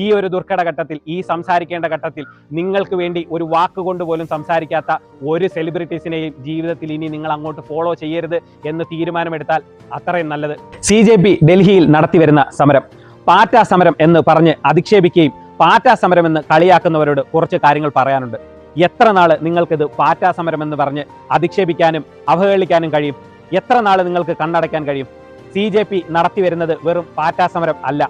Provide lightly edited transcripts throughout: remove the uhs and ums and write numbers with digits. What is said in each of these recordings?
ഈ ഒരു ദുർഘട ഘട്ടത്തിൽ, ഈ സംസാരിക്കേണ്ട ഘട്ടത്തിൽ നിങ്ങൾക്ക് വേണ്ടി ഒരു വാക്കുകൊണ്ട് പോലും സംസാരിക്കാത്ത ഒരു സെലിബ്രിറ്റീസിനെയും ജീവിതത്തിൽ ഇനി നിങ്ങൾ അങ്ങോട്ട് ഫോളോ ചെയ്യരുത് എന്ന് തീരുമാനമെടുത്താൽ അത്രയും നല്ലത്. CJP ഡൽഹിയിൽ നടത്തിവരുന്ന സമരം പാറ്റ സമരം എന്ന് പറഞ്ഞ് അധിക്ഷേപിക്കുകയും പാറ്റ സമരം എന്ന് കളിയാക്കുന്നവരോട് കുറച്ച് കാര്യങ്ങൾ പറയാനുണ്ട്. എത്ര നാൾ നിങ്ങൾക്കിത് പാറ്റ സമരം എന്ന് പറഞ്ഞ് അധിക്ഷേപിക്കാനും അവഹേളിക്കാനും കഴിയും? എത്ര നാൾ നിങ്ങൾക്ക് കണ്ണടയ്ക്കാൻ കഴിയും? CJP നടത്തിവരുന്നത് വെറും പാറ്റ സമരം അല്ല,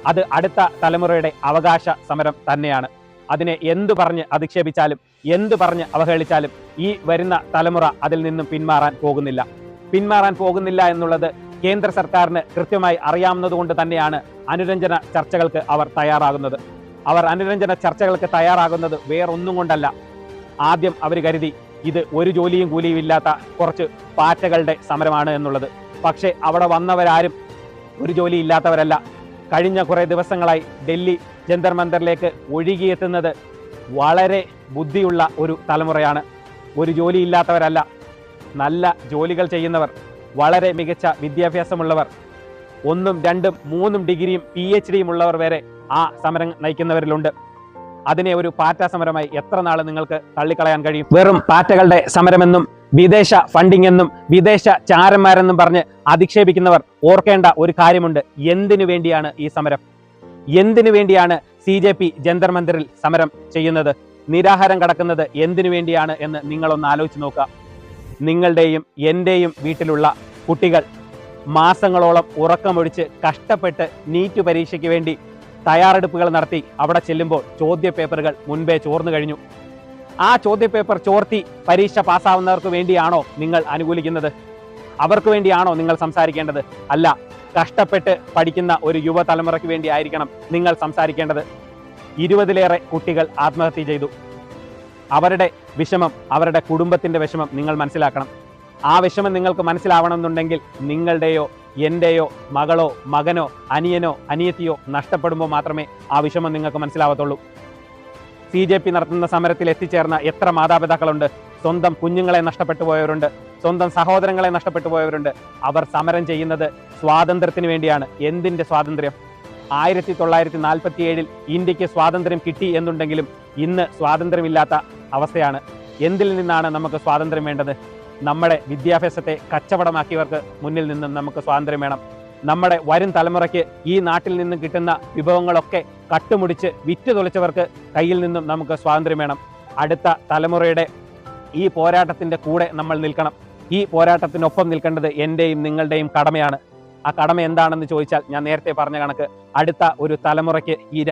അത് അടുത്ത തലമുറയുടെ അവകാശ സമരം തന്നെയാണ്. അതിനെ എന്തു പറഞ്ഞ് അധിക്ഷേപിച്ചാലും എന്തു പറഞ്ഞ് അവഹേളിച്ചാലും ഈ വരുന്ന തലമുറ അതിൽ നിന്നും പിന്മാറാൻ പോകുന്നില്ല എന്നുള്ളത് കേന്ദ്ര സർക്കാരിന് കൃത്യമായി അറിയാവുന്നതുകൊണ്ട് തന്നെയാണ് അനുരഞ്ജന ചർച്ചകൾക്ക് അവർ തയ്യാറാകുന്നത്. അനുരഞ്ജന ചർച്ചകൾക്ക് തയ്യാറാകുന്നത് വേറൊന്നും കൊണ്ടല്ല. ആദ്യം അവർ കരുതി ഇത് ഒരു ജോലിയും കൂലിയും ഇല്ലാത്ത കുറച്ച് പാറ്റകളുടെ സമരമാണ് എന്നുള്ളത്. പക്ഷേ അവിടെ വന്നവരാരും ഒരു ജോലി ഇല്ലാത്തവരല്ല. കഴിഞ്ഞ കുറേ ദിവസങ്ങളായി ഡൽഹി ജന്തർ മന്ദറിലേക്ക് ഒഴുകിയെത്തുന്നത് വളരെ ബുദ്ധിയുള്ള ഒരു തലമുറയാണ്. ഒരു ജോലി ഇല്ലാത്തവരല്ല, നല്ല ജോലികൾ ചെയ്യുന്നവർ, വളരെ മികച്ച വിദ്യാഭ്യാസമുള്ളവർ, 1, 2, 3 ഡിഗ്രിയും PhDയും ഉള്ളവർ വരെ ആ സമരം നയിക്കുന്നവരിലുണ്ട്. അതിനെ ഒരു പാറ്റ സമരമായി എത്ര നാൾ നിങ്ങൾക്ക് തള്ളിക്കളയാൻ കഴിയും? വെറും പാറ്റകളുടെ സമരമെന്നും വിദേശ ഫണ്ടിംഗ് എന്നും വിദേശ ചാരന്മാരെന്നും പറഞ്ഞ് അധിക്ഷേപിക്കുന്നവർ ഓർക്കേണ്ട ഒരു കാര്യമുണ്ട്. എന്തിനു വേണ്ടിയാണ് ഈ സമരം? എന്തിനു വേണ്ടിയാണ് CJP ജന്തർ മന്ദിറിൽ സമരം ചെയ്യുന്നത്? നിരാഹാരം കടക്കുന്നത് എന്തിനു വേണ്ടിയാണ് എന്ന് നിങ്ങളൊന്ന് ആലോചിച്ച് നോക്കുക. നിങ്ങളുടെയും എൻ്റെയും വീട്ടിലുള്ള കുട്ടികൾ മാസങ്ങളോളം ഉറക്കമൊഴിച്ച് കഷ്ടപ്പെട്ട് നീറ്റ് പരീക്ഷയ്ക്ക് വേണ്ടി തയ്യാറെടുപ്പുകൾ നടത്തി അവിടെ ചെല്ലുമ്പോൾ ചോദ്യപേപ്പറുകൾ മുൻപേ ചോർന്നു കഴിഞ്ഞു. ആ ചോദ്യപേപ്പർ ചോർത്തി പരീക്ഷ പാസ്സാവുന്നവർക്ക് വേണ്ടിയാണോ നിങ്ങൾ അനുകൂലിക്കുന്നത്? അവർക്ക് വേണ്ടിയാണോ നിങ്ങൾ സംസാരിക്കേണ്ടത്? അല്ല, കഷ്ടപ്പെട്ട് പഠിക്കുന്ന ഒരു യുവതലമുറയ്ക്ക് വേണ്ടി ആയിരിക്കണം നിങ്ങൾ സംസാരിക്കേണ്ടത്. 20ലേറെ കുട്ടികൾ ആത്മഹത്യ ചെയ്തു. അവരുടെ വിഷമം, അവരുടെ കുടുംബത്തിൻ്റെ വിഷമം നിങ്ങൾ മനസ്സിലാക്കണം. ആ വിഷമം നിങ്ങൾക്ക് മനസ്സിലാവണമെന്നുണ്ടെങ്കിൽ നിങ്ങളുടെയോ എൻ്റെയോ മകളോ മകനോ അനിയനോ അനിയത്തിയോ നഷ്ടപ്പെടുമ്പോൾ മാത്രമേ ആ വിഷമം നിങ്ങൾക്ക് മനസ്സിലാവത്തുള്ളൂ. CJP നടത്തുന്ന സമരത്തിൽ എത്തിച്ചേർന്ന എത്ര മാതാപിതാക്കളുണ്ട്? സ്വന്തം കുഞ്ഞുങ്ങളെ നഷ്ടപ്പെട്ടു പോയവരുണ്ട്, സ്വന്തം സഹോദരങ്ങളെ നഷ്ടപ്പെട്ടു പോയവരുണ്ട്. അവർ സമരം ചെയ്യുന്നത് സ്വാതന്ത്ര്യത്തിന് വേണ്ടിയാണ്. എന്തിൻ്റെ സ്വാതന്ത്ര്യം? 1947 ഇന്ത്യക്ക് സ്വാതന്ത്ര്യം കിട്ടി എന്നുണ്ടെങ്കിലും ഇന്ന് സ്വാതന്ത്ര്യമില്ലാത്ത അവസ്ഥയാണ്. എന്തിൽ നിന്നാണ് നമുക്ക് സ്വാതന്ത്ര്യം വേണ്ടത്? നമ്മുടെ വിദ്യാഭ്യാസത്തെ കച്ചവടമാക്കിയവർക്ക് മുന്നിൽ നിന്നും നമുക്ക് സ്വാതന്ത്ര്യം വേണം. നമ്മുടെ വരും തലമുറയ്ക്ക് ഈ നാട്ടിൽ നിന്നും കിട്ടുന്ന വിഭവങ്ങളൊക്കെ കട്ടുമുടിച്ച് വിറ്റ് തൊളിച്ചവർക്ക് കയ്യിൽ നിന്നും നമുക്ക് സ്വാതന്ത്ര്യം വേണം. അടുത്ത തലമുറയുടെ ഈ പോരാട്ടത്തിൻ്റെ കൂടെ നമ്മൾ നിൽക്കണം. ഈ പോരാട്ടത്തിനൊപ്പം നിൽക്കേണ്ടത് എൻ്റെയും നിങ്ങളുടെയും കടമയാണ്. ആ കടമ എന്താണെന്ന് ചോദിച്ചാൽ ഞാൻ നേരത്തെ പറഞ്ഞ കണക്ക് അടുത്ത ഒരു തലമുറയ്ക്ക് ഈ